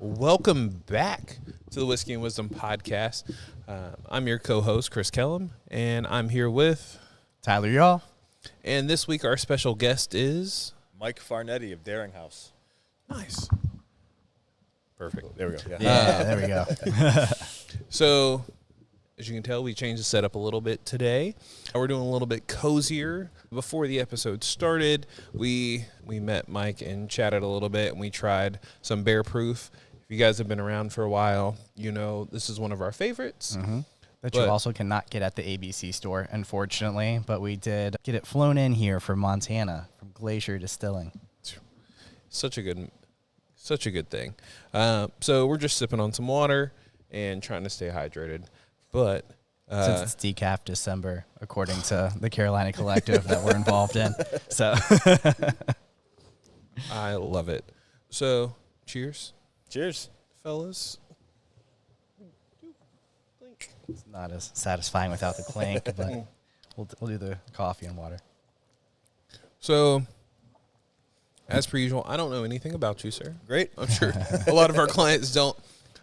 Welcome back to the Whiskey and Wisdom podcast. I'm your co-host, Chris Kellum, and I'm here with Tyler Yaw. And this week our special guest is Mike Farnetti of Daring Haus. Nice. Perfect. There we go. Yeah, there we go. So, as you can tell, we changed the setup a little bit today. We're doing a little bit cozier. Before the episode started, we met Mike and chatted a little bit, and we tried some Bear Proof. If you guys have been around for a while, you know this is one of our favorites. Mm-hmm. That you also cannot get at the ABC store, unfortunately. But we did get it flown in here from Montana, from Glacier Distilling. Such a good thing. So we're just sipping on some water and trying to stay hydrated. But since it's decaf December, according to the Carolina Collective that we're involved in. So I love it. So cheers. Cheers. Fellas. it's not as satisfying without the clink, but we'll do the coffee and water. So, as per usual, I don't know anything about you, sir. Great. I'm sure a lot of our clients don't,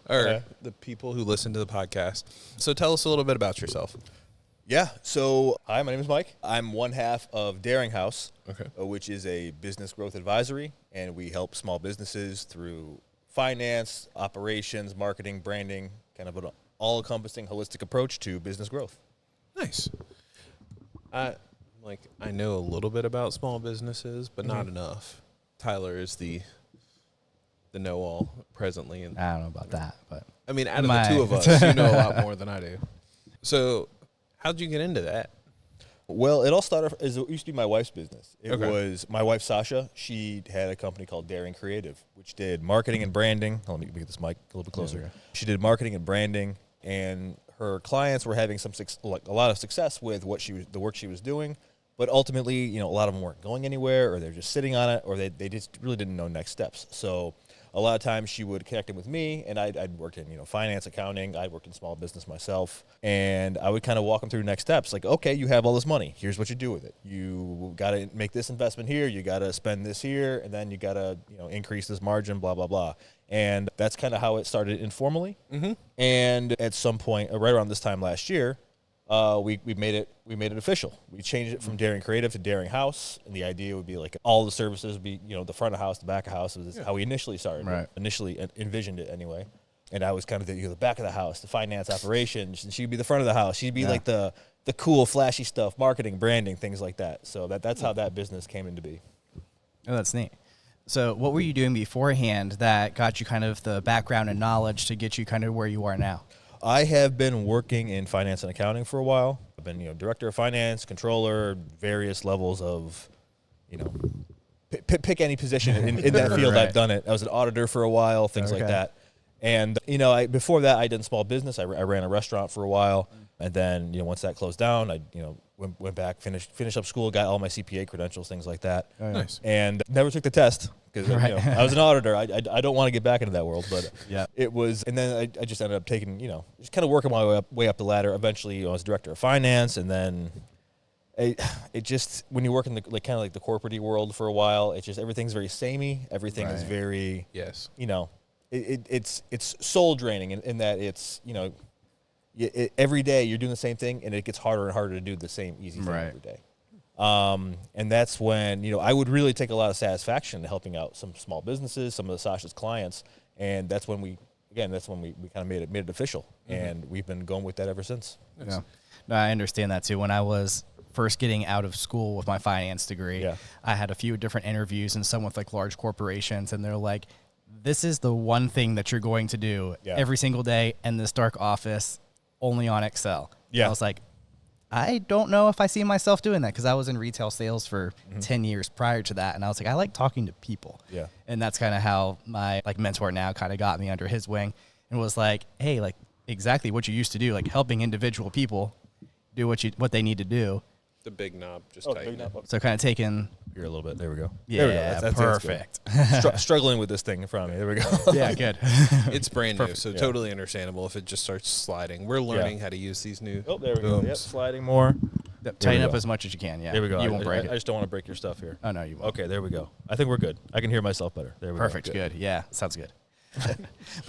or the people who listen to the podcast. So tell us a little bit about yourself. Yeah. So, hi, my name is Mike. I'm one half of Daring Haus, Okay. which is a business growth advisory, and we help small businesses through finance, operations, marketing, branding, kind of an all-encompassing, holistic approach to business growth. Nice. I know a little bit about small businesses, but not enough. Tyler is the know-all presently. And I don't know about that, but I mean, out of the two of us, you know a lot more than I do. So how'd you get into that? Well, it all started as it used to be my wife's business. It Okay. was my wife, Sasha. She had a company called Daring Creative, which did marketing and branding. Let me get this mic a little bit closer. Yeah. She did marketing and branding, and her clients were having a lot of success with the work she was doing. But ultimately, a lot of them weren't going anywhere, or they're just sitting on it, or they just really didn't know next steps. So a lot of times she would connect in with me, and I'd worked in finance, accounting. I'd worked in small business myself, and I would kind of walk them through next steps. Like, okay, you have all this money. Here's what you do with it. You got to make this investment here. You got to spend this here, and then you got to increase this margin. Blah blah blah. And that's kind of how it started informally. Mm-hmm. And at some point, right around this time last year, we made it official. We changed it from Daring Creative to Daring Haus, and the idea would be like all the services would be the front of house, the back of house. This is how we initially started. Right. Initially envisioned it anyway, and I was kind of the back of the house, the finance operations, and she'd be the front of the house. She'd be like the cool, flashy stuff, marketing, branding, things like that. So that's how that business came into be. oh, that's neat. So what were you doing beforehand that got you kind of the background and knowledge to get you kind of where you are now? I have been working in finance and accounting for a while. I've been, director of finance, controller, various levels of, pick any position in that field. Right. I've done it. I was an auditor for a while, things like that. And, before that, I did small business. I ran a restaurant for a while. And then, once that closed down, I, went back, finished up school, got all my CPA credentials, things like that. Oh, yeah. Nice. And never took the test because I was an auditor. I don't want to get back into that world, but it was. And then I just ended up taking, just kind of working my way up the ladder. Eventually, I was director of finance, and then it just when you work in the kind of like the corporate world for a while, it's just everything's very samey. Everything is very it's soul draining in that it's every day you're doing the same thing, and it gets harder and harder to do the same easy thing every day. And that's when, I would really take a lot of satisfaction in helping out some small businesses, some of the Sasha's clients. And that's when we kind of made it official. Mm-hmm. And we've been going with that ever since. Yeah. No, I understand that too. When I was first getting out of school with my finance degree, I had a few different interviews and some with like large corporations, and they're like, this is the one thing that you're going to do every single day in this dark office, only on Excel. Yeah. I was like, I don't know if I see myself doing that, because I was in retail sales for 10 years prior to that. And I was like, I like talking to people. Yeah. And that's kind of how my mentor now kind of got me under his wing and was like, hey, exactly what you used to do, helping individual people do what they need to do. The big knob, just tighten it. So kind of taking here a little bit. There we go. Yeah, there we go. That's perfect. Struggling with this thing in front of me. There we go. Yeah, good. It's brand new, so totally understandable if it just starts sliding. We're learning how to use these new Oh, there we booms. go. Yep, sliding more. Tighten up as much as you can. Yeah. There we go. You won't break it. I just don't want to break your stuff here. Oh, no, you won't. Okay, there we go. I think we're good. I can hear myself better. There we go. Perfect. Good. Yeah, sounds good.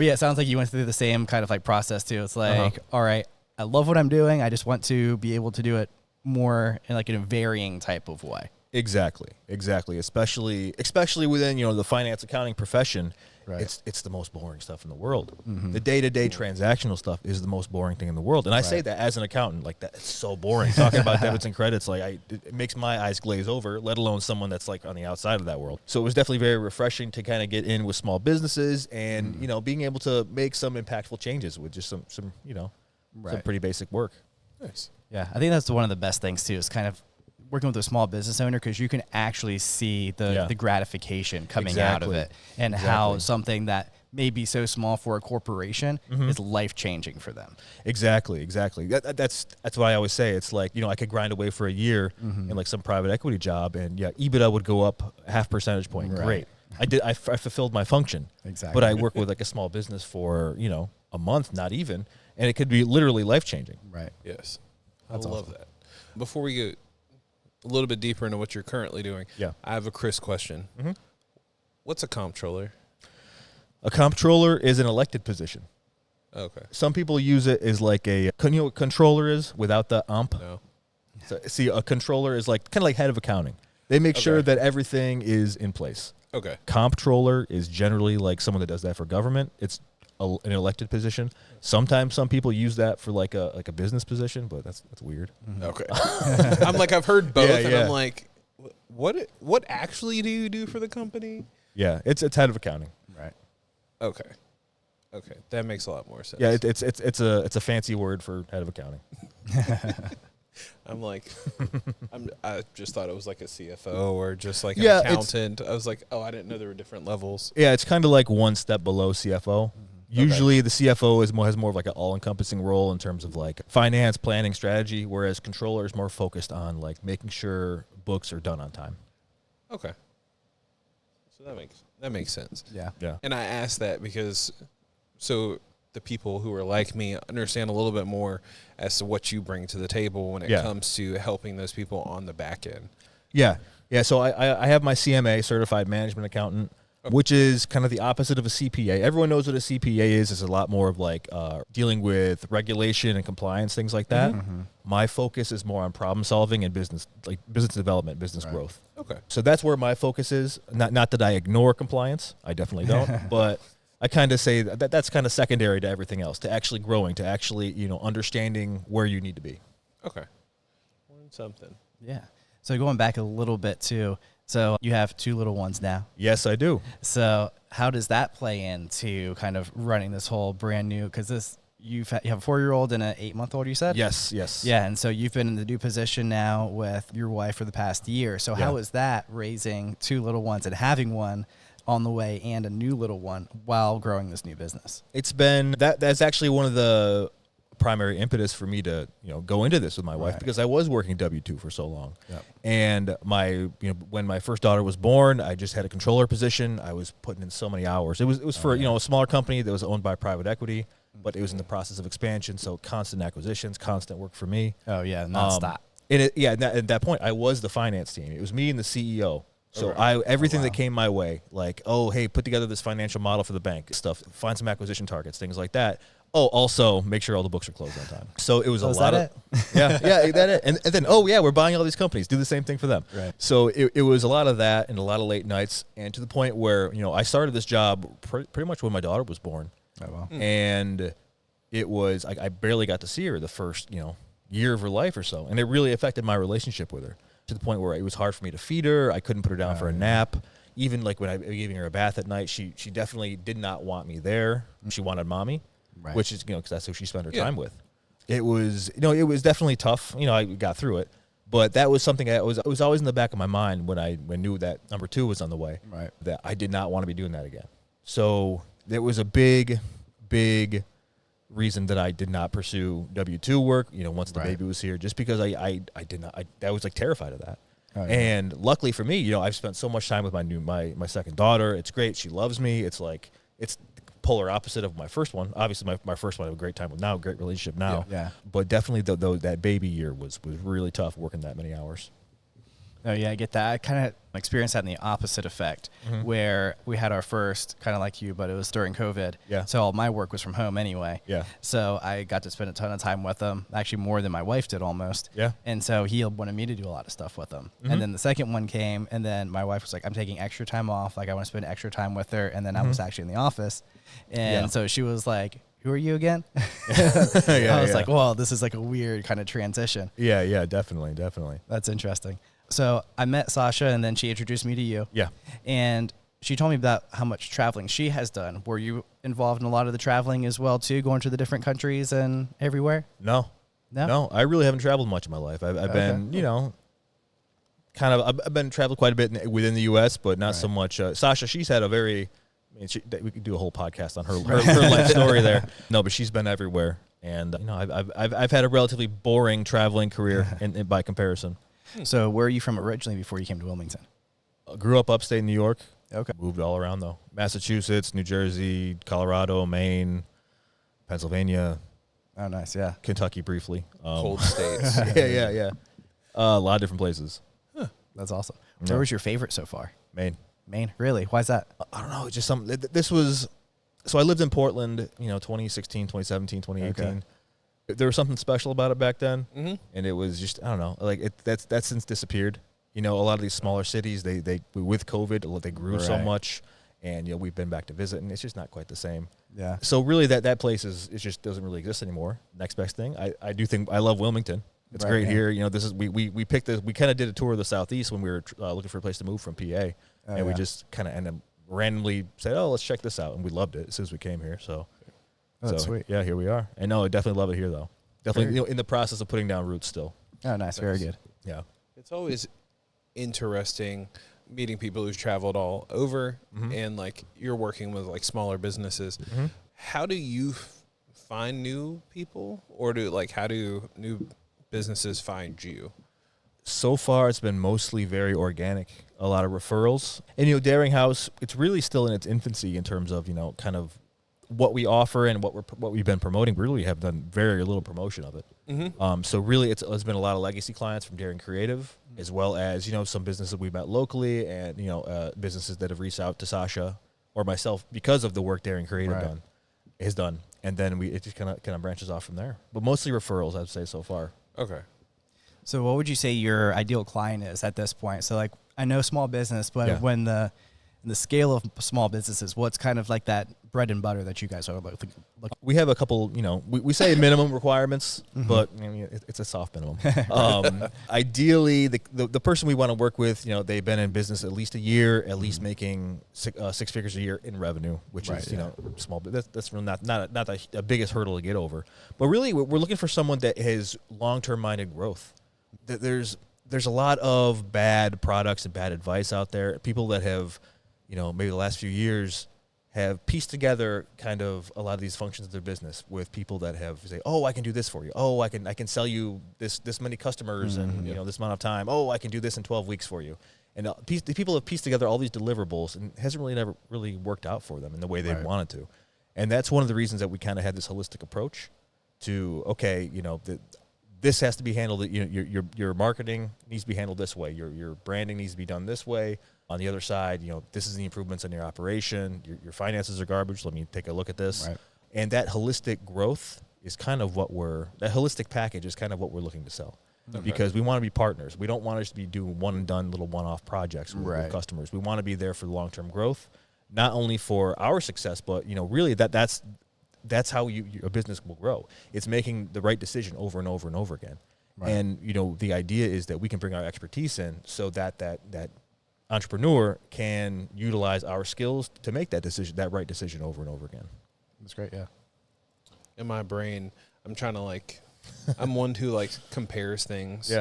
But yeah, it sounds like you went through the same kind of like process too. It's like, all right, I love what I'm doing. I just want to be able to do it more in like in a varying type of way. Exactly. Especially within, the finance accounting profession. Right. It's the most boring stuff in the world. The day-to-day transactional stuff is the most boring thing in the world. And I say that as an accountant, like that, it's so boring. Talking about debits and credits, like it makes my eyes glaze over, let alone someone that's like on the outside of that world. So it was definitely very refreshing to kind of get in with small businesses and, being able to make some impactful changes with just some some pretty basic work. Nice. Yeah, I think that's one of the best things too, is kind of working with a small business owner, because you can actually see the gratification coming out of it, and how something that may be so small for a corporation is life-changing for them. Exactly. That's why I always say it's like, I could grind away for a year in like some private equity job, and EBITDA would go up 0.5 percentage point. Right. Great. I fulfilled my function. Exactly. But I work with like a small business for, a month, not even, and it could be literally life-changing. Right. Yes. That's I love awesome. that. Before we get a little bit deeper into what you're currently doing, Yeah. I have a Chris question. What's a comptroller? A comptroller is an elected position. Okay. Some people use it as like you know what controller is without the ump? No. So, see, a controller is like kind of like head of accounting. They make sure that everything is in place. Okay. Comptroller is generally like someone that does that for government. It's an elected position. Sometimes some people use that for like a business position, but that's weird. Okay. I'm like, I've heard both, and yeah. I'm like, what actually do you do for the company? Yeah, it's head of accounting. Right. Okay. That makes a lot more sense. Yeah, it's a fancy word for head of accounting. I'm like, I just thought it was like a CFO or just like an Yeah, accountant. I was like, I didn't know there were different levels. Yeah, it's kind of like one step below CFO. Usually the CFO has more of like an all-encompassing role in terms of like finance, planning, strategy, whereas controller is more focused on like making sure books are done on time. Okay. So that makes sense. Yeah. Yeah. And I asked that because so the people who are like me understand a little bit more as to what you bring to the table when it comes to helping those people on the back end. Yeah. Yeah. So I have my CMA, Certified Management Accountant, which is kind of the opposite of a CPA. Everyone knows what a CPA is. It's a lot more of like dealing with regulation and compliance, things like that. My focus is more on problem solving and business development, business growth. Okay. So that's where my focus is. Not that I ignore compliance. I definitely don't. But I kind of say that's kind of secondary to everything else, to actually growing, to actually, understanding where you need to be. Okay. Learn something. Yeah. So going back a little bit too. So you have 2 little ones now. Yes, I do. So how does that play into kind of running this whole brand new? Because you have a 4-year-old and an 8-month-old. You said. Yes. Yeah, and so you've been in the new position now with your wife for the past year. So how is that, raising 2 little ones and having one on the way and a new little one while growing this new business? It's been that's actually one of the primary impetus for me to go into this with my wife, because I was working W-2 for so long. And when my first daughter was born, I just had a controller position. I was putting in so many hours. It was for a smaller company that was owned by private equity, but it was in the process of expansion, so constant acquisitions, constant work for me. Oh yeah, nonstop. At that point I was the finance team. It was me and the CEO. So everything that came my way, like, hey, put together this financial model for the bank stuff, find some acquisition targets, things like that. Oh, also make sure all the books are closed on time. So it was a lot of and then we're buying all these companies, do the same thing for them. Right. So it was a lot of that and a lot of late nights, and to the point where I started this job pretty much when my daughter was born. Oh wow. And it was I barely got to see her the first year of her life or so, and it really affected my relationship with her to the point where it was hard for me to feed her. I couldn't put her down for a nap. Even like when I was giving her a bath at night, she definitely did not want me there. She wanted mommy. Right. Which is, because that's who she spent her time with. It was, it was definitely tough. I got through it, but that was something that was always in the back of my mind when I knew that number 2 was on the way. Right. That I did not want to be doing that again. So there was a big reason that I did not pursue W-2 work. Once the baby was here, just because I was like terrified of that. Oh, yeah. And luckily for me, I've spent so much time with my second daughter. It's great. She loves me. It's like it's polar opposite of my first one. Obviously, my first one I have a great time with now, great relationship now. Yeah. But definitely, though that baby year was really tough working that many hours. Oh, yeah, I get that. I kind of experienced that in the opposite effect, where we had our first, kind of like you, but it was during COVID. Yeah. So all my work was from home anyway. Yeah. So I got to spend a ton of time with him, actually more than my wife did almost. Yeah. And so he wanted me to do a lot of stuff with him. And then the second one came, and then my wife was like, I'm taking extra time off. Like, I want to spend extra time with her. And then I was actually in the office. And so she was like, who are you again? I was like, well, this is like a weird kind of transition. Yeah, definitely. That's interesting. So I met Sasha, and then she introduced me to you. Yeah. And she told me about how much traveling she has done. Were you involved in a lot of the traveling as well, too, going to the different countries and everywhere? No, I really haven't traveled much in my life. I've been, I've been traveled quite a bit within the U.S., but not so much. Sasha, she's had a very, we could do a whole podcast on her life story there. No, but she's been everywhere, and I've had a relatively boring traveling career by comparison. So where are you from originally before you came to Wilmington? Grew up upstate New York. Okay. Moved all around, though. Massachusetts, New Jersey, Colorado, Maine, Pennsylvania. Oh, nice, yeah. Kentucky briefly. Cold states. Yeah. A lot of different places. Huh. That's awesome. Yeah. Where was your favorite so far? Maine. Maine? Really? Why is that? I don't know. Just something. This was... So I lived in Portland, 2016, 2017, 2018. Okay. There was something special about it back then, and it was just, I don't know, like that's since disappeared. A lot of these smaller cities, they with COVID, they grew so much, and we've been back to visit, and it's just not quite the same. Yeah. So really, that place it just doesn't really exist anymore. Next best thing, I do think I love Wilmington. It's great here. This is we picked this. We kind of did a tour of the Southeast when we were looking for a place to move from PA, and we just kind of ended up randomly said, oh, let's check this out, and we loved it as soon as we came here. So. Oh, that's sweet. Yeah, here we are. And no, I definitely love it here, though. Definitely in the process of putting down roots still. Oh, nice. Very good. Yeah. It's always interesting meeting people who've traveled all over, and like you're working with like smaller businesses. How do you find new people, or how do new businesses find you? So far, it's been mostly very organic. A lot of referrals. And, Daring Haus, it's really still in its infancy in terms of, kind of what we offer and what we've been promoting. We really have done very little promotion of it. So really, it's been a lot of legacy clients from Daring Creative, as well as some businesses we met locally, and businesses that have reached out to Sasha or myself because of the work Daring Creative has done, and then it just kind of branches off from there. But mostly referrals, I'd say so far. Okay. So what would you say your ideal client is at this point? So I know small business, but when the scale of small businesses, what's kind of like that bread and butter that you guys are looking? We have a couple, we say minimum requirements, but it's a soft minimum. Ideally, the person we want to work with, they've been in business at least a year, at least making six figures a year in revenue, which is small. But that's really not the biggest hurdle to get over. But really, we're looking for someone that has long-term minded growth. There's a lot of bad products and bad advice out there. People that have maybe the last few years have pieced together kind of a lot of these functions of their business with people that have say, oh, I can do this for you. Oh, I can sell you this many customers in this amount of time. Oh, I can do this in 12 weeks for you. And the people have pieced together all these deliverables, and it hasn't never really worked out for them in the way they wanted to. And that's one of the reasons that we kind of had this holistic approach to, okay, this has to be handled. Your marketing needs to be handled this way. Your branding needs to be done this way. On the other side, this is the improvements in your operation. Your finances are garbage. Let me take a look at this. Right. And that holistic growth is kind of that holistic package is kind of what we're looking to sell. Okay. Because we want to be partners. We don't want to just be doing one and done little one-off projects with customers. We want to be there for long-term growth, not only for our success, but really that's how a business will grow. It's making the right decision over and over and over again. Right. And the idea is that we can bring our expertise in so that entrepreneur can utilize our skills to make that right decision over and over again. That's great. Yeah. In my brain, I'm trying to I'm one who compares things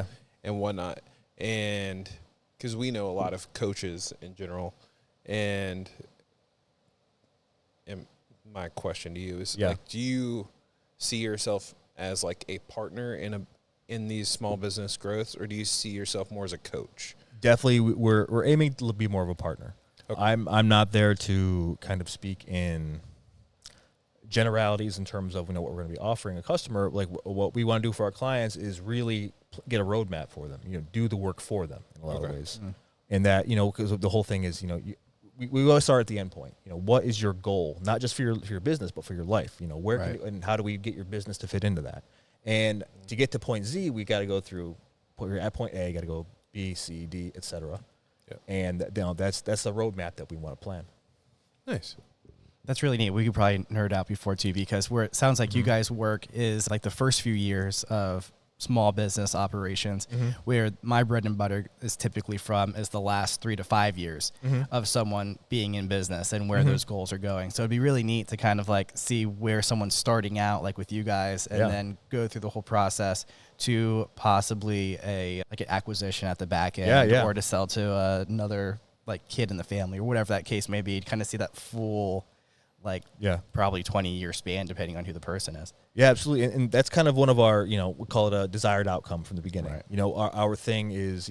and whatnot. And because we know a lot of coaches in general, and my question to you is do you see yourself as a partner in these small business growths, or do you see yourself more as a coach? Definitely, we're aiming to be more of a partner. Okay. I'm not there to kind of speak in generalities in terms of what we're going to be offering a customer. Like what we want to do for our clients is really get a roadmap for them. Do the work for them in a lot of ways, and that because the whole thing is we always start at the end point. What is your goal, not just for your business, but for your life? Where can you, and how do we get your business to fit into that? And to get to point Z, we got to go through. You're at point A, you got to go B, C, D, etc. Yep. And that's the roadmap that we want to plan. Nice. That's really neat. We could probably nerd out before too, because where it sounds like you guys work is like the first few years of small business operations, where my bread and butter is typically from is the last 3 to 5 years of someone being in business and where those goals are going. So it'd be really neat to kind of like see where someone's starting out, like with you guys, and then go through the whole process to possibly an acquisition at the back end, or to sell to another like kid in the family or whatever that case may be. Kind of see that full probably 20-year span, depending on who the person is. Yeah, absolutely. And that's kind of one of our, we call it a desired outcome from the beginning. Right. Our thing is,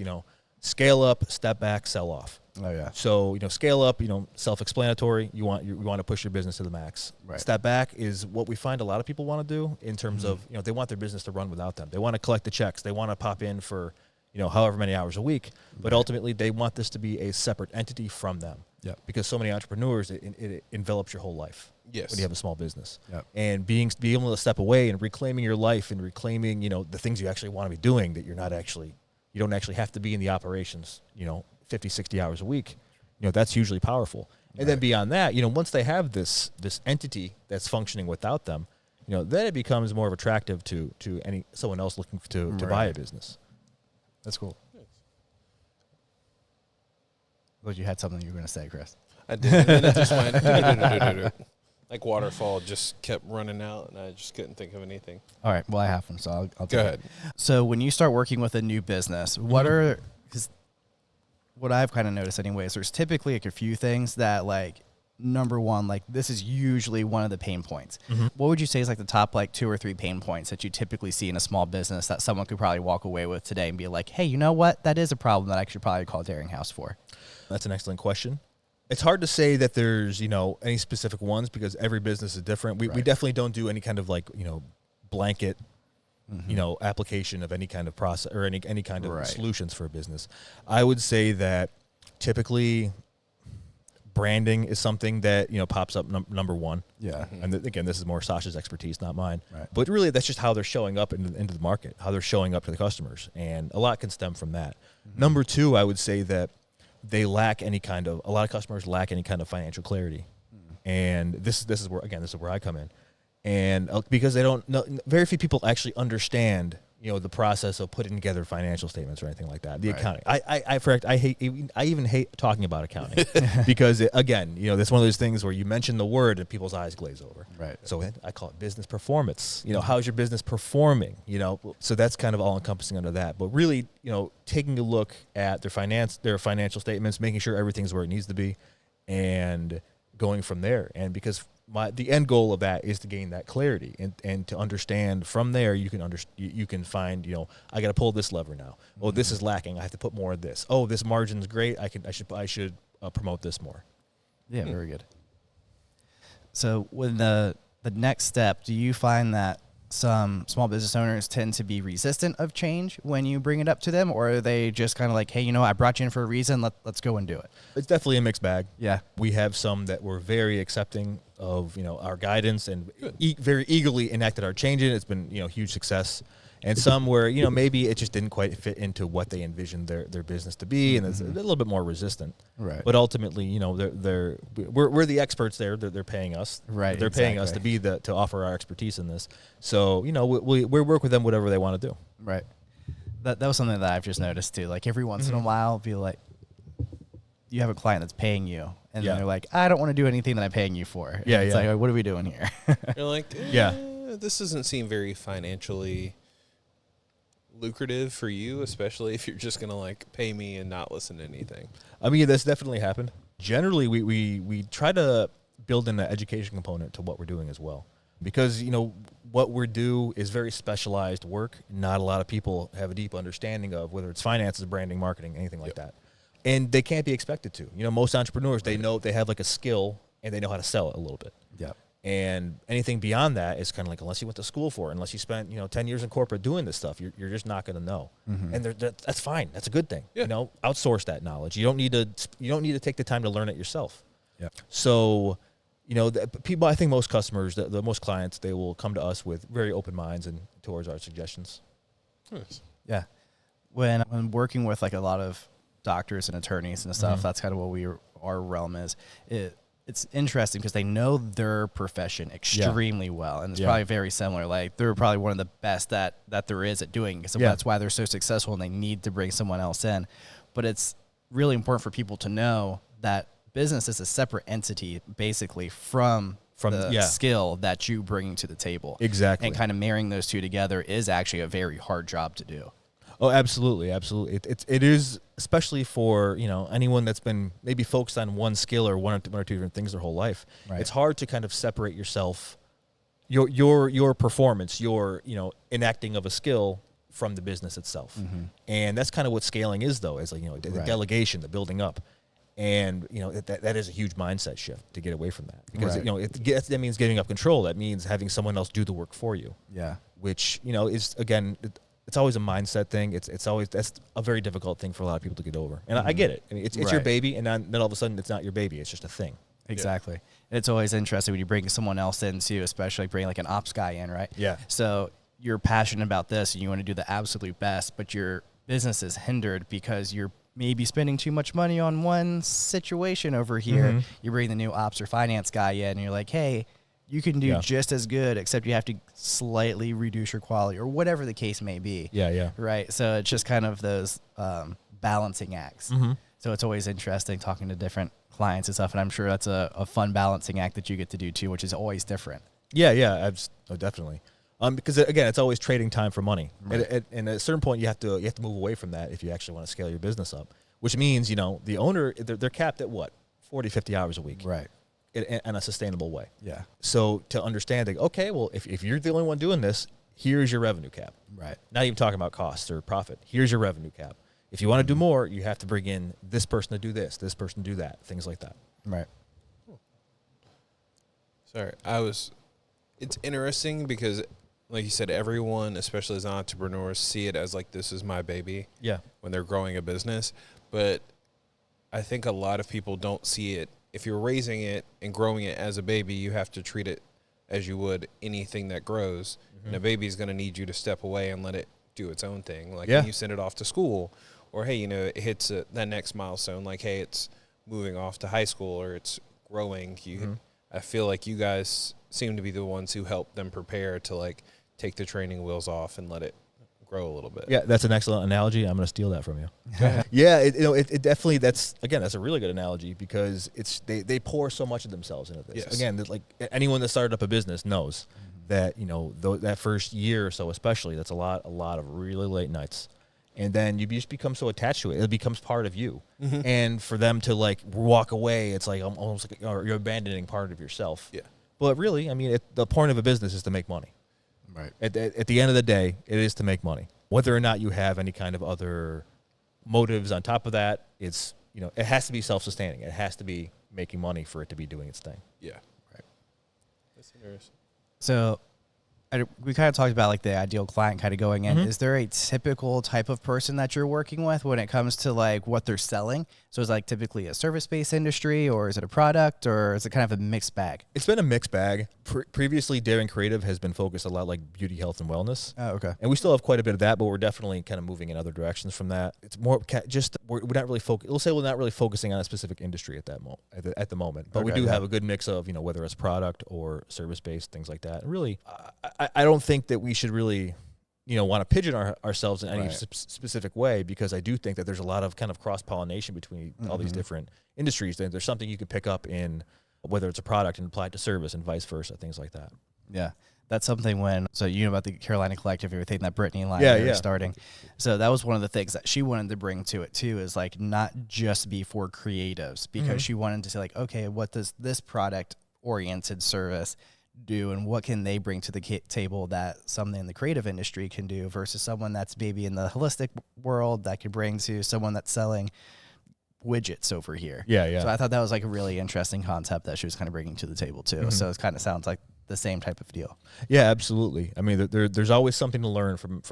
scale up, step back, sell off. Oh, yeah. So, scale up, self-explanatory. You want to push your business to the max. Right. Step back is what we find a lot of people want to do in terms of, they want their business to run without them. They want to collect the checks. They want to pop in for, however many hours a week. But ultimately, they want this to be a separate entity from them. Yep. Because so many entrepreneurs, it envelops your whole life. Yes. When you have a small business. Yep. And being able to step away and reclaiming your life and reclaiming, the things you actually want to be doing, that you don't actually have to be in the operations, 50, 60 hours a week. That's hugely powerful. And then beyond that, once they have this entity that's functioning without them, then it becomes more of attractive to someone else looking to buy a business. That's cool. Well, you had something you were going to say, Chris. I did. And it just went like waterfall, just kept running out, and I just couldn't think of anything. All right. Well, I have one, so I'll go ahead. So when you start working with a new business, what I've kind of noticed anyways, there's typically like a few things that number one, this is usually one of the pain points. What would you say is the top 2 or 3 pain points that you typically see in a small business that someone could probably walk away with today and be like, hey, you know what? That is a problem that I should probably call Daring Haus for. That's an excellent question. It's hard to say that there's, any specific ones because every business is different. We definitely don't do any kind of blanket, application of any kind of process or any kind of solutions for a business. I would say that typically branding is something that, pops up number one. Yeah. And again, this is more Sasha's expertise, not mine. Right. But really, that's just how they're showing up into the market, how they're showing up to the customers. And a lot can stem from that. Number 2, I would say that a lot of customers lack any kind of financial clarity. And this is where I come in. And because they don't know, very few people actually understand, the process of putting together financial statements or anything like that. The accounting. I even hate talking about accounting because that's one of those things where you mention the word and people's eyes glaze over. Right. So I call it business performance. How's your business performing? So that's kind of all encompassing under that. But really, taking a look at their financial statements, making sure everything's where it needs to be, and going from there. And because the end goal of that is to gain that clarity and to understand from there, you can find, I got to pull this lever now. Oh, this is lacking. I have to put more of this. Oh, this margin's great. I should promote this more. Yeah, very good. So with the next step, do you find that some small business owners tend to be resistant of change when you bring it up to them, or are they just kind of like, hey, I brought you in for a reason, let's go and do it? It's definitely a mixed bag. Yeah. We have some that were very accepting of, our guidance and very eagerly enacted our changes. It's been, huge success. And some where, maybe it just didn't quite fit into what they envisioned their business to be, and it's a little bit more resistant. Right. But ultimately, we're the experts there. They're paying us. Right. They're paying us to offer our expertise in this. So, we work with them whatever they want to do. Right. That was something that I've just noticed too. Every once in a while, be like, you have a client that's paying you, and they're like, I don't want to do anything that I'm paying you for. And it's like, what are we doing here? You're like, this doesn't seem very financially lucrative for you, especially if you're just going to pay me and not listen to anything. I mean, that's definitely happened. Generally, we try to build in an education component to what we're doing as well. Because, what we do is very specialized work. Not a lot of people have a deep understanding of whether it's finances, branding, marketing, anything like that. And they can't be expected to. Most entrepreneurs, they know they have a skill and they know how to sell it a little bit. Yeah. And anything beyond that is kind of like, unless you went to school for it, unless you spent 10 years in corporate doing this stuff, you're just not going to know. And that's fine. That's a good thing. Yeah. Outsource that knowledge. You don't need to take the time to learn it yourself. Yeah. So, people, I think most customers, the most clients, they will come to us with very open minds and towards our suggestions. Nice. Yeah. When I'm working with like a lot of doctors and attorneys and stuff, that's kind of what our realm is. It's interesting because they know their profession extremely well, and it's probably very similar. Like they're probably one of the best that there is at doing it. So that's why they're so successful, and they need to bring someone else in. But it's really important for people to know that business is a separate entity, basically from the skill that you bring to the table. Exactly. And kind of marrying those two together is actually a very hard job to do. Oh, absolutely, absolutely. It is, especially for anyone that's been maybe focused on one skill or one or two different things their whole life. Right. It's hard to kind of separate yourself, your performance, your enacting of a skill from the business itself. And that's kind of what scaling is, though. Is like the delegation, the building up, and that is a huge mindset shift to get away from that, because that means giving up control. That means having someone else do the work for you. Yeah. Which is again. It's always a mindset thing. It's always, that's a very difficult thing for a lot of people to get over. And I get it. I mean, it's your baby, and then all of a sudden it's not your baby. It's just a thing. Exactly. And it's always interesting when you bring someone else in too, especially bring like an ops guy in, right? Yeah. So you're passionate about this and you want to do the absolute best, but your business is hindered because you're maybe spending too much money on one situation over here. You bring the new ops or finance guy in and you're like, hey, you can do just as good, except you have to slightly reduce your quality or whatever the case may be. Yeah. Right. So it's just kind of those balancing acts. So it's always interesting talking to different clients and stuff. And I'm sure that's a fun balancing act that you get to do too, which is always different. Yeah. Definitely. Because again, it's always trading time for money. Right. And at a certain point, you have to move away from that if you actually want to scale your business up, which means, the owner, they're capped at what? 40, 50 hours a week. Right. In a sustainable way. Yeah. So to understand that, okay, well, if you're the only one doing this, here's your revenue cap. Right. Not even talking about costs or profit. Here's your revenue cap. If you want to do more, you have to bring in this person to do this person to do that, things like that. Right. Sorry, it's interesting because, like you said, everyone, especially as entrepreneurs, see it as like, this is my baby. Yeah. When they're growing a business. But I think a lot of people don't see it. If you're raising it and growing it as a baby, you have to treat it as you would anything that grows. And a baby's going to need you to step away and let it do its own thing. Like when you send it off to school, or, hey, it hits that next milestone. Like, hey, it's moving off to high school, or it's growing. I feel like you guys seem to be the ones who help them prepare to, like, take the training wheels off and let it grow a little bit. Yeah, that's an excellent analogy. I'm going to steal that from you. Yeah, it definitely, that's a really good analogy, because they pour so much of themselves into this. Yes. Again, like anyone that started up a business knows that that first year or so, especially, that's a lot of really late nights, and then you just become so attached to it. It becomes part of you, and for them to like walk away, it's like almost like you're abandoning part of yourself. Yeah. But really, I mean, the point of a business is to make money. Right. At the end of the day, it is to make money. Whether or not you have any kind of other motives on top of that, it's it has to be self-sustaining. It has to be making money for it to be doing its thing. Yeah. Right. That's interesting. So we kind of talked about like the ideal client kind of going in. Is there a typical type of person that you're working with when it comes to like what they're selling? So is it like typically a service-based industry, or is it a product, or is it kind of a mixed bag? It's been a mixed bag. Previously, Daring Creative has been focused a lot like beauty, health, and wellness. Oh, okay. And we still have quite a bit of that, but we're definitely kind of moving in other directions from that. It's more just we're not really we'll say we're not really focusing on a specific industry at the moment, but we do have a good mix of whether it's product or service-based, things like that. And really, I don't think that we should really want to pigeon ourselves in any specific way, because I do think that there's a lot of kind of cross-pollination between all these different industries. And there's something you can pick up in whether it's a product and apply it to service, and vice versa, things like that. Yeah. That's something so about the Carolina Collective, everything that Brittany and I are starting. So that was one of the things that she wanted to bring to it too, is like not just be for creatives, because she wanted to say like, okay, what does this product oriented service do, and what can they bring to the table that something in the creative industry can do, versus someone that's maybe in the holistic world that could bring to someone that's selling widgets over here. Yeah. So I thought that was like a really interesting concept that she was kind of bringing to the table too. So it kind of sounds like the same type of deal. Yeah, absolutely. I mean, there's always something to learn from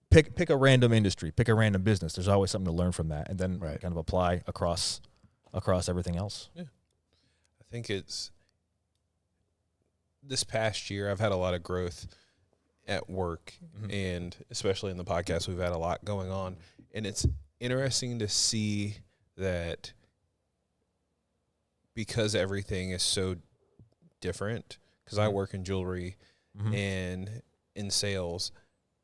pick a random industry, pick a random business. There's always something to learn from that, and then kind of apply across everything else. Yeah, I think it's this past year I've had a lot of growth at work, and especially in the podcast, we've had a lot going on, and it's interesting to see that because everything is so different. Because I work in jewelry and in sales,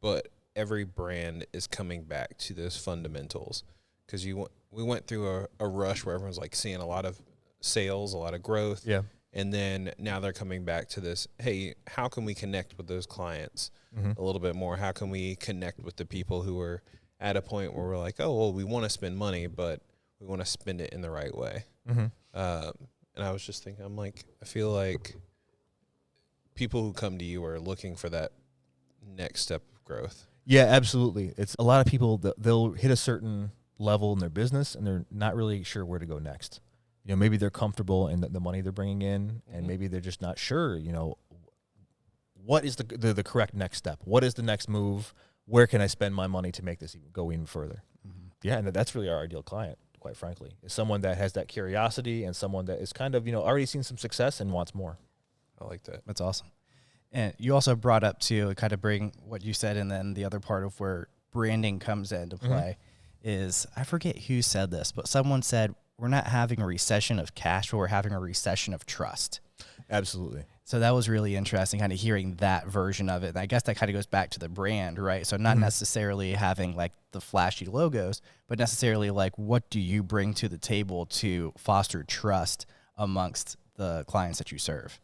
but every brand is coming back to those fundamentals. Because we went through a rush where everyone's like seeing a lot of sales, a lot of growth. Yeah. And then now they're coming back to this, hey, how can we connect with those clients a little bit more? How can we connect with the people who are at a point where we're like, oh, well, we want to spend money, but we want to spend it in the right way. And I was just thinking, I'm like, I feel like people who come to you are looking for that next step of growth. Yeah, absolutely. It's a lot of people that they'll hit a certain level in their business and they're not really sure where to go next. Maybe they're comfortable in the money they're bringing in, and maybe they're just not sure, what is the correct next step? What is the next move? Where can I spend my money to make this go even further? Yeah, and that's really our ideal client, quite frankly, is someone that has that curiosity and someone that is kind of, already seen some success and wants more. I like that. That's awesome. And you also brought up to kind of bring what you said, and then the other part of where branding comes into play is, I forget who said this, but someone said, we're not having a recession of cash, but we're having a recession of trust. Absolutely. So that was really interesting, kind of hearing that version of it. And I guess that kind of goes back to the brand, right? So not necessarily having like the flashy logos, but necessarily like, what do you bring to the table to foster trust amongst the clients that you serve?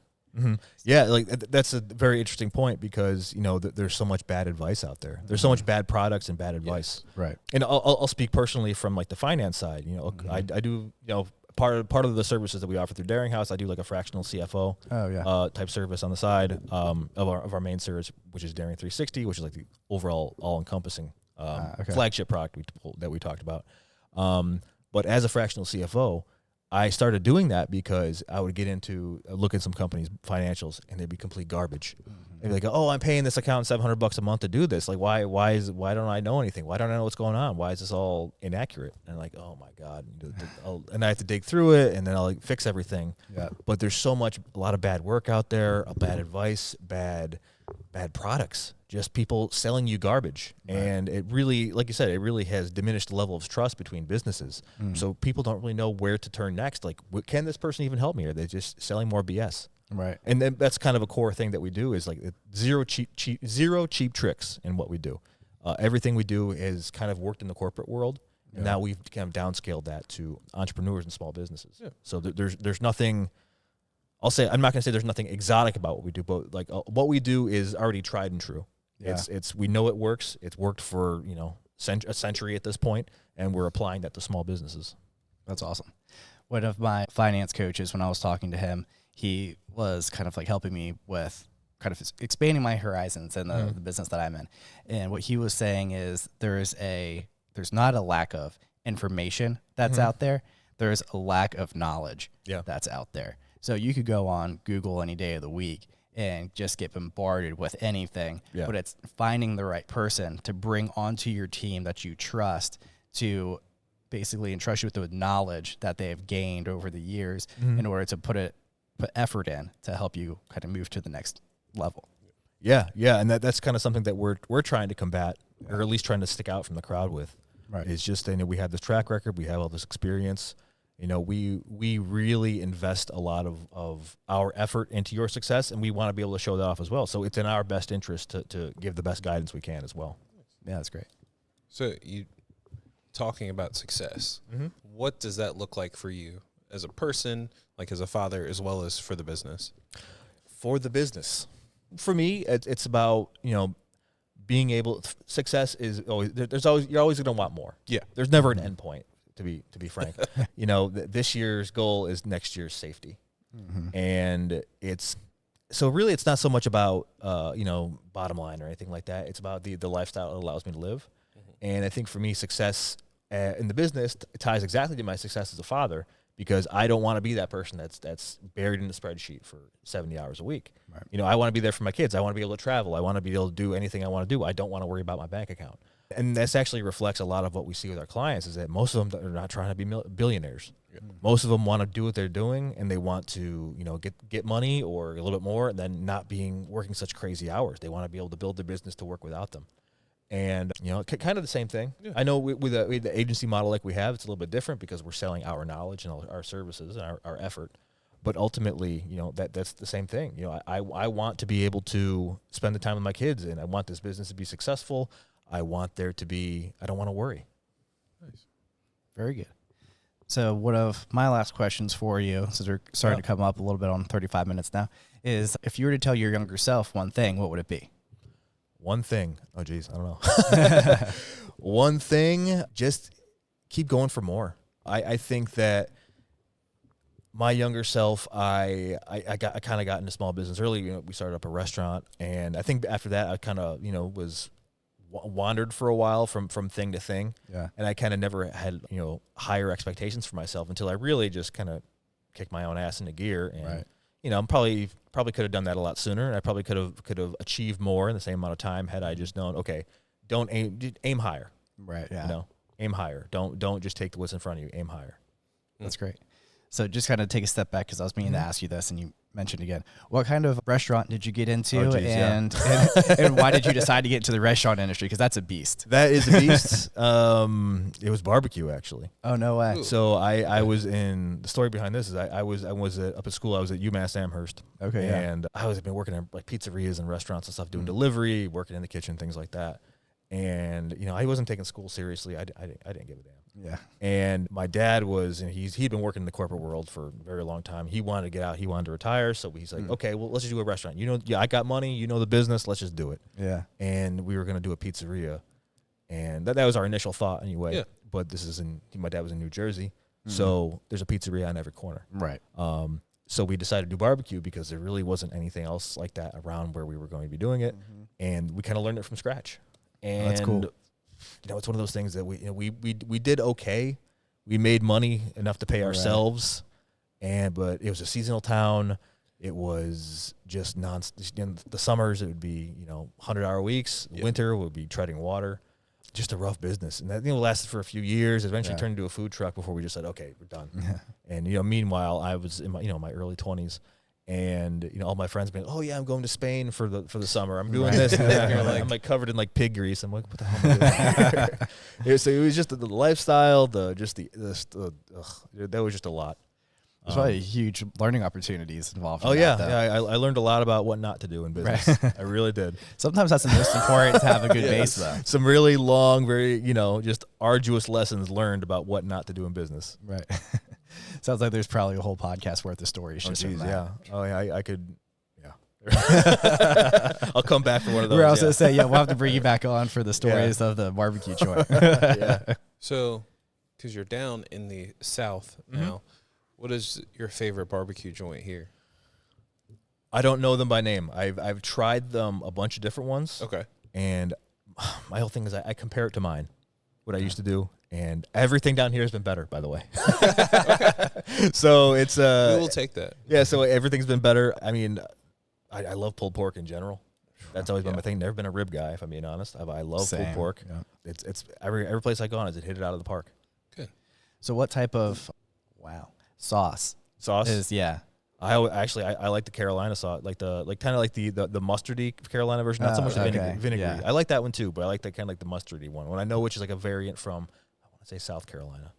Yeah, like that's a very interesting point because there's so much bad advice out there. There's so much bad products and bad advice. Right. And I'll speak personally from like the finance side. I do part of the services that we offer through Daring Haus. I do like a fractional CFO type service on the side of our main service, which is Daring 360, which is like the overall all encompassing flagship product that we talked about. But as a fractional CFO, I started doing that because I would get into look at some companies' financials and they'd be complete garbage. They'd be like, "Oh, I'm paying this accountant $700 a month to do this. Like, why don't I know anything? Why don't I know what's going on? Why is this all inaccurate?" And like, "Oh my God!" And I have to dig through it, and then I'll like fix everything. Yeah. But there's a lot of bad work out there, bad advice, bad products. Just people selling you garbage. Right. And it really, like you said, it really has diminished the level of trust between businesses. So people don't really know where to turn next. Like, can this person even help me? Or are they just selling more BS? Right. And then that's kind of a core thing that we do is like zero cheap tricks in what we do. Everything we do is kind of worked in the corporate world. Yeah. And now we've kind of downscaled that to entrepreneurs and small businesses. Yeah. So there's nothing... I'm not going to say there's nothing exotic about what we do, but like what we do is already tried and true. Yeah. We know it works. It's worked for, a century at this point, and we're applying that to small businesses. That's awesome. One of my finance coaches, when I was talking to him, he was kind of like helping me with kind of expanding my horizons in the business that I'm in. And what he was saying is there's not a lack of information that's out there. There's a lack of knowledge that's out there. So you could go on Google any day of the week and just get bombarded with anything, but it's finding the right person to bring onto your team that you trust to basically entrust you with the knowledge that they have gained over the years in order to put effort in to help you kind of move to the next level. Yeah, and that's kind of something that we're trying to combat, or at least trying to stick out from the crowd with. Right. It's just, we have this track record, we have all this experience. We really invest a lot of our effort into your success, and we want to be able to show that off as well. So it's in our best interest to give the best guidance we can as well. Yeah, that's great. So you talking about success, what does that look like for you as a person, like as a father, as well as for the business? For the business, for me, it's about being able. Success is always you're always going to want more. Yeah, there's never an end point. To be frank, this year's goal is next year's safety, and it's not so much about bottom line or anything like that. It's about the lifestyle it allows me to live, and I think for me, success in the business ties exactly to my success as a father, because I don't want to be that person that's buried in the spreadsheet for 70 hours a week. Right. You know, I want to be there for my kids. I want to be able to travel. I want to be able to do anything I want to do. I don't want to worry about my bank account. And this actually reflects a lot of what we see with our clients, is that most of them are not trying to be billionaires. Yeah. Most of them want to do what they're doing, and they want to, you know, get money or a little bit more, and then not working such crazy hours. They want to be able to build their business to work without them. And, you know, kind of the same thing. Yeah. I know with the agency model like we have, it's a little bit different because we're selling our knowledge and our services and our effort. But ultimately, you know, that's the same thing. You know, I want to be able to spend the time with my kids, and I want this business to be successful. I want there to be, I don't want to worry. Nice. Very good. So one of my last questions for you, since we're starting to come up a little bit on 35 minutes now, is if you were to tell your younger self one thing, what would it be? One thing. Oh, geez, I don't know. One thing, just keep going for more. I think that my younger self, I kind of got into small business early. You know, we started up a restaurant, and I think after that, I kind of, you know, was wandered for a while from thing to thing. Yeah. And I kind of never had, you know, higher expectations for myself until I really just kind of kicked my own ass into gear. And, right. You know, I'm probably could have done that a lot sooner, and I probably could have achieved more in the same amount of time had I just known, okay, don't aim higher. Right. Yeah. You know, aim higher. Don't just take what's in front of you. Aim higher. That's great. So just kind of take a step back, because I was meaning to ask you this, and you mentioned again, what kind of restaurant did you get into, and why did you decide to get into the restaurant industry? Because that's a beast. That is a beast. It was barbecue, actually. Oh, no way. Ooh. So I was in, the story behind this is I was up at school. I was at UMass Amherst. Okay. And I was been working in like pizzerias and restaurants and stuff, doing delivery, working in the kitchen, things like that. And, you know, I wasn't taking school seriously. I didn't give a damn. Yeah. And my dad was, and he'd been working in the corporate world for a very long time. He wanted to get out. He wanted to retire. So he's like, okay, well, let's just do a restaurant. You know, I got money. You know the business. Let's just do it. Yeah. And we were going to do a pizzeria. And that was our initial thought anyway. Yeah. But my dad was in New Jersey. Mm-hmm. So there's a pizzeria on every corner. Right. So we decided to do barbecue because there really wasn't anything else like that around where we were going to be doing it. Mm-hmm. And we kind of learned it from scratch. And that's cool. You know, it's one of those things that we did okay. We made money enough to pay ourselves, but it was a seasonal town. It was just the summers, it would be, you know, 100-hour weeks. Yep. Winter would be treading water. Just a rough business. And that, you know, lasted for a few years. Eventually turned into a food truck before we just said, okay, we're done. Yeah. And, you know, meanwhile, I was in my early 20s. And, you know, all my friends been, oh yeah, I'm going to Spain for the summer. I'm doing this and that. I'm like covered in like pig grease. I'm like, what the hell am I doing? So it was just the lifestyle, that was just a lot. There's probably huge learning opportunities involved. Oh yeah, I learned a lot about what not to do in business. Right. I really did. Sometimes that's the most important, to have a good base though. Some really long, very, you know, just arduous lessons learned about what not to do in business. Right. Sounds like there's probably a whole podcast worth of stories. Oh, geez, yeah. Oh, yeah. I could. Yeah. I'll come back for one of those. We're also going to say, we'll have to bring you back on for the stories of the barbecue joint. Yeah. So, because you're down in the South now, what is your favorite barbecue joint here? I don't know them by name. I've tried them a bunch of different ones. Okay. And my whole thing is I compare it to mine, what I used to do. And everything down here has been better, by the way. Okay. So it's we will take that. Yeah, so everything's been better. I mean, I love pulled pork in general. That's always been my thing. Never been a rib guy, if I'm being honest. I love pulled pork. Yeah. It's every place I go on is it hit it out of the park. Good. So what type of sauce? Sauce is I like the Carolina sauce, like the mustardy Carolina version, not so much the vinegary. Yeah. I like that one too, but I like that kind of like the mustardy one. When I know which is like a variant from, I want to say South Carolina.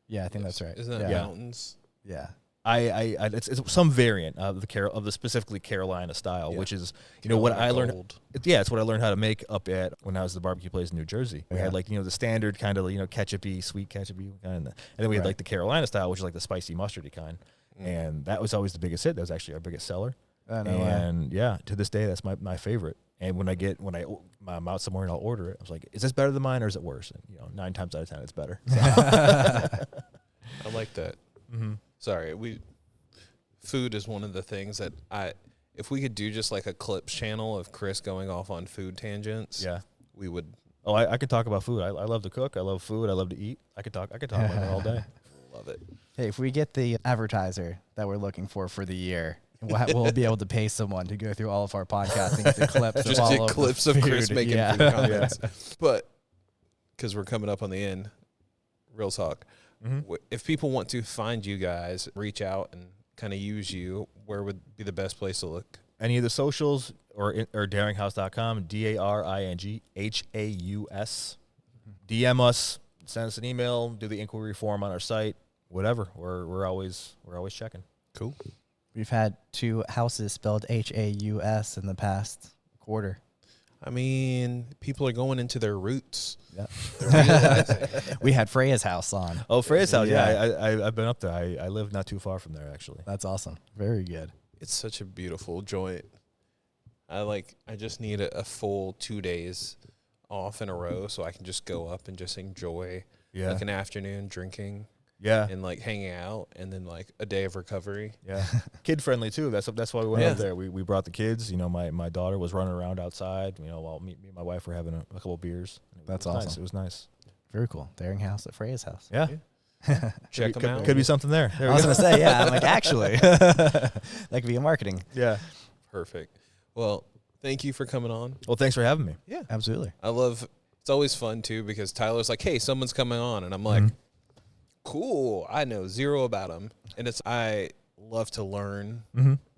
Yeah, I think that's right. Isn't that mountains? Yeah. It's some variant of the specifically Carolina style, which is, you know, what I learned. It's what I learned how to make up at when I was at the barbecue place in New Jersey. We had like, you know, the standard kind of, you know, ketchupy, sweet ketchupy kind, and then we had like the Carolina style, which is like the spicy mustardy kind. And that was always the biggest hit. That was actually our biggest seller. To this day, that's my favorite. And when I'm out somewhere and I'll order it, I was like, is this better than mine or is it worse? And, you know, 9 times out of 10, it's better. So. I like that. Mm-hmm. Sorry, food is one of the things that if we could do just like a clips channel of Chris going off on food tangents, we would Oh, I could talk about food. I love to cook. I love food. I love to eat. I could talk about it all day. Love it. Hey, if we get the advertiser that we're looking for the year, we'll be able to pay someone to go through all of our podcasting, the clips, Just of get all clips of of the Chris food. making Yeah. food comments. But because we're coming up on the end, real talk. If people want to find you guys, reach out and kind of use you, where would be the best place to look? Any of the socials or daringhaus.com, DARINGHAUS. DM us, send us an email, do the inquiry form on our site, whatever. We're always checking. Cool. We've had 2 houses spelled HAUS in the past quarter. I mean, people are going into their roots. Yeah. They're realizing. We had Freya's house on. Oh, Freya's house. Yeah. Yeah, I've been up there. I live not too far from there, actually. That's awesome. Very good. It's such a beautiful joint. I just need a full 2 days off in a row so I can just go up and just enjoy like an afternoon drinking and like hanging out, and then like a day of recovery. Yeah. Kid friendly too. That's why we went up there. We brought the kids. You know, my daughter was running around outside, you know, while me and my wife were having a couple of beers. That's awesome. awesome. It was nice. Very cool. Daring Haus at Freya's house. Yeah. Check them out. Could be something there. I was going to say, yeah. I'm like, actually, that could be a marketing. Yeah. Perfect. Well, thank you for coming on. Well, thanks for having me. Yeah. Absolutely. It's always fun too, because Tyler's like, hey, someone's coming on. And I'm like, cool. I know zero about them. And I love to learn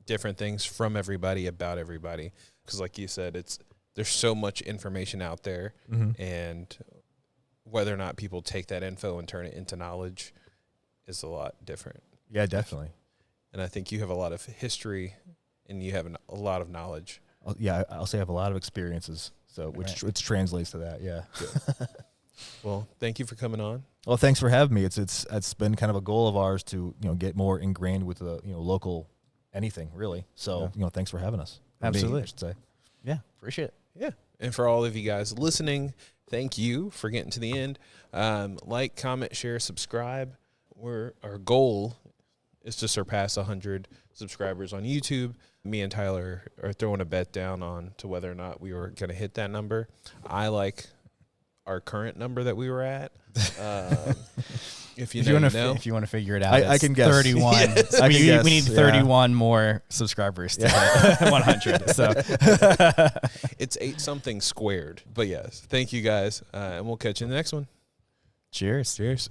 different things from everybody about everybody. Because like you said, there's so much information out there, and whether or not people take that info and turn it into knowledge is a lot different. Yeah, definitely. And I think you have a lot of history and you have a lot of knowledge. I'll say I have a lot of experiences, so which translates to that. Yeah. Well, thank you for coming on. Well, thanks for having me. It's been kind of a goal of ours to get more ingrained with the local anything really. So thanks for having us. Absolutely. I should say. Yeah, appreciate it. Yeah. And for all of you guys listening, thank you for getting to the end. Like, comment, share, subscribe. Our goal is to surpass 100 subscribers on YouTube. Me and Tyler are throwing a bet down on to whether or not we were going to hit that number. I like our current number that we were at. If you want to figure it out, I can guess 31. Yes. We need 31 more subscribers to hit 100. So it's 8 something squared. But yes, thank you guys, and we'll catch you in the next one. Cheers. Cheers.